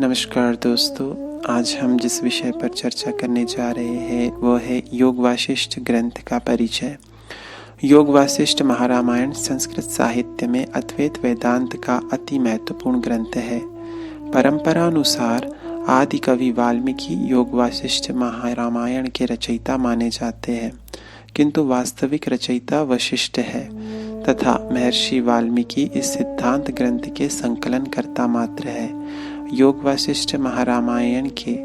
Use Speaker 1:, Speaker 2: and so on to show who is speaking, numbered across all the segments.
Speaker 1: नमस्कार दोस्तों, आज हम जिस विषय पर चर्चा करने जा रहे हैं वो है योग वासिष्ठ ग्रंथ का परिचय। योग वासिष्ठ महारामायण संस्कृत साहित्य में अद्वैत वेदांत का अति महत्वपूर्ण ग्रंथ है। परंपरा अनुसार आदि कवि वाल्मीकि योग वासिष्ठ महारामायण के रचयिता माने जाते हैं, किंतु वास्तविक रचयिता वशिष्ठ है तथा महर्षि वाल्मीकि इस सिद्धांत ग्रंथ के संकलनकर्ता मात्र है। योग वासिष्ठ महारामायण के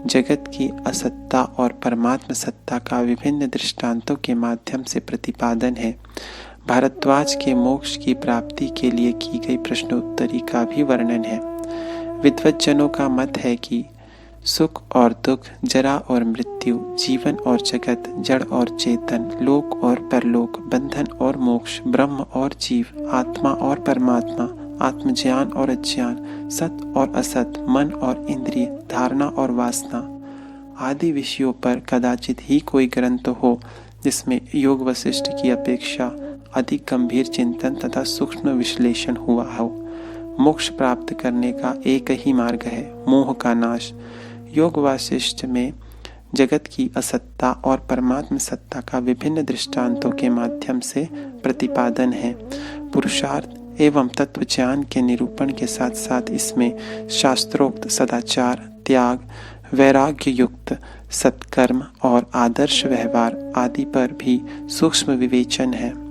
Speaker 1: जगत की असत्ता और परमात्म सत्ता का विभिन्न दृष्टांतों के माध्यम से प्रतिपादन है। भारद्वाज के मोक्ष की प्राप्ति के लिए की गई प्रश्नोत्तरी का भी वर्णन है। विद्वज्जनों का मत है कि सुख और दुख, जरा और मृत्यु, जीवन और जगत, जड़ और चेतन, लोक और परलोक, बंधन और मोक्ष, ब्रह्म और जीव, आत्मा और परमात्मा, आत्मज्ञान और अज्ञान, सत और असत, मन और इंद्रिय, धारणा और वासना आदि विषयों पर कदाचित ही कोई ग्रंथ हो जिसमें योग वशिष्ठ की अपेक्षा अधिक गंभीर चिंतन तथा सूक्ष्म विश्लेषण हुआ हो। मोक्ष प्राप्त करने का एक ही मार्ग है, मोह का नाश। योग वासिष्ठ में जगत की असत्ता और परमात्म सत्ता का विभिन्न दृष्टांतों के माध्यम से प्रतिपादन है। पुरुषार्थ एवं तत्व ज्ञान के निरूपण के साथ साथ इसमें शास्त्रोक्त सदाचार, त्याग, वैराग्य युक्त सत्कर्म और आदर्श व्यवहार आदि पर भी सूक्ष्म विवेचन है।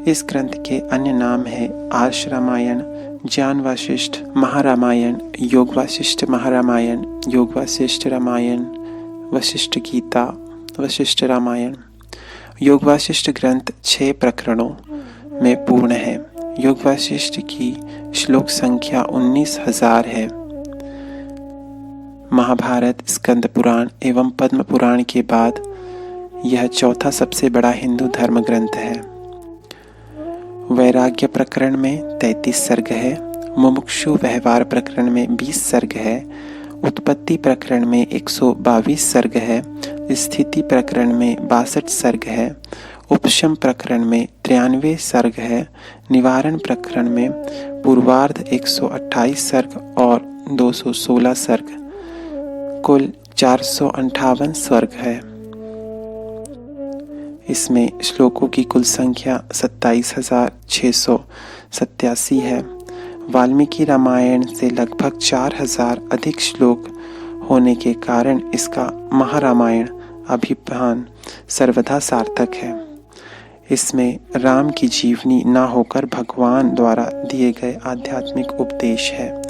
Speaker 1: इस ग्रंथ के अन्य नाम है आर्ष रामायण, ज्ञान वासिष्ठ महारामायण, योग वासिष्ठ महारामायण, योग वासिष्ठ रामायण, वशिष्ठ गीता, वशिष्ठ रामायण। योग वासिष्ठ ग्रंथ 6 प्रकरणों में पूर्ण है। योग वासिष्ठ की श्लोक संख्या 19,000 है। महाभारत, स्कंद पुराण एवं पद्म पुराण के बाद यह चौथा सबसे बड़ा हिंदू धर्म ग्रंथ है। वैराग्य प्रकरण में 33 सर्ग है। मुमुक्षु व्यवहार प्रकरण में 20 सर्ग है। उत्पत्ति प्रकरण में 122 सर्ग है। स्थिति प्रकरण में 62 सर्ग है। उपशम प्रकरण में 93 सर्ग है। निवारण प्रकरण में पूर्वार्ध 128 सर्ग और 216 सर्ग, कुल 458 सर्ग है। इसमें श्लोकों की कुल संख्या 27,687 है। वाल्मीकि रामायण से लगभग 4,000 अधिक श्लोक होने के कारण इसका महारामायण अभिधान सर्वथा सार्थक है। इसमें राम की जीवनी न होकर भगवान द्वारा दिए गए आध्यात्मिक उपदेश है।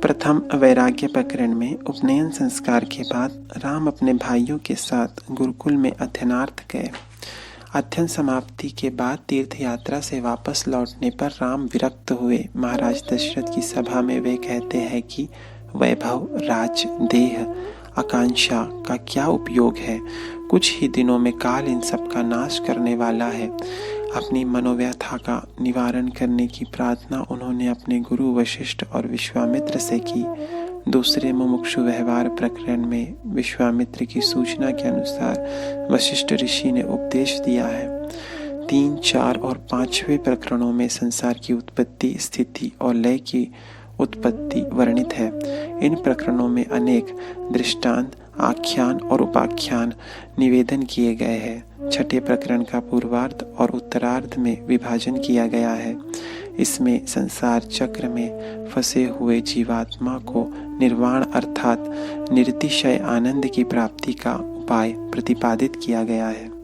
Speaker 1: प्रथम वैराग्य प्रकरण में उपनयन संस्कार के बाद राम अपने भाइयों के साथ गुरुकुल में अध्ययनार्थ गए। अध्ययन समाप्ति के बाद तीर्थ यात्रा से वापस लौटने पर राम विरक्त हुए। महाराज दशरथ की सभा में वे कहते हैं कि वैभव, राज, देह, आकांक्षा का क्या उपयोग है? कुछ ही दिनों में काल इन सब का नाश करने वाला है। अपनी मनोव्यथा का निवारण करने की प्रार्थना उन्होंने अपने गुरु वशिष्ठ और विश्वामित्र से की। दूसरे मुमुक्षु व्यवहार प्रकरण में विश्वामित्र की सूचना के अनुसार वशिष्ठ ऋषि ने उपदेश दिया है। 3, 4 और 5वें प्रकरणों में संसार की उत्पत्ति, स्थिति और लय की उत्पत्ति वर्णित है। इन प्रकरणों में अनेक दृष्टांत, आख्यान और उपाख्यान निवेदन किए गए हैं। छठे प्रकरण का पूर्वार्ध और उत्तरार्ध में विभाजन किया गया है। इसमें संसार चक्र में फंसे हुए जीवात्मा को निर्वाण अर्थात निरतिशय आनंद की प्राप्ति का उपाय प्रतिपादित किया गया है।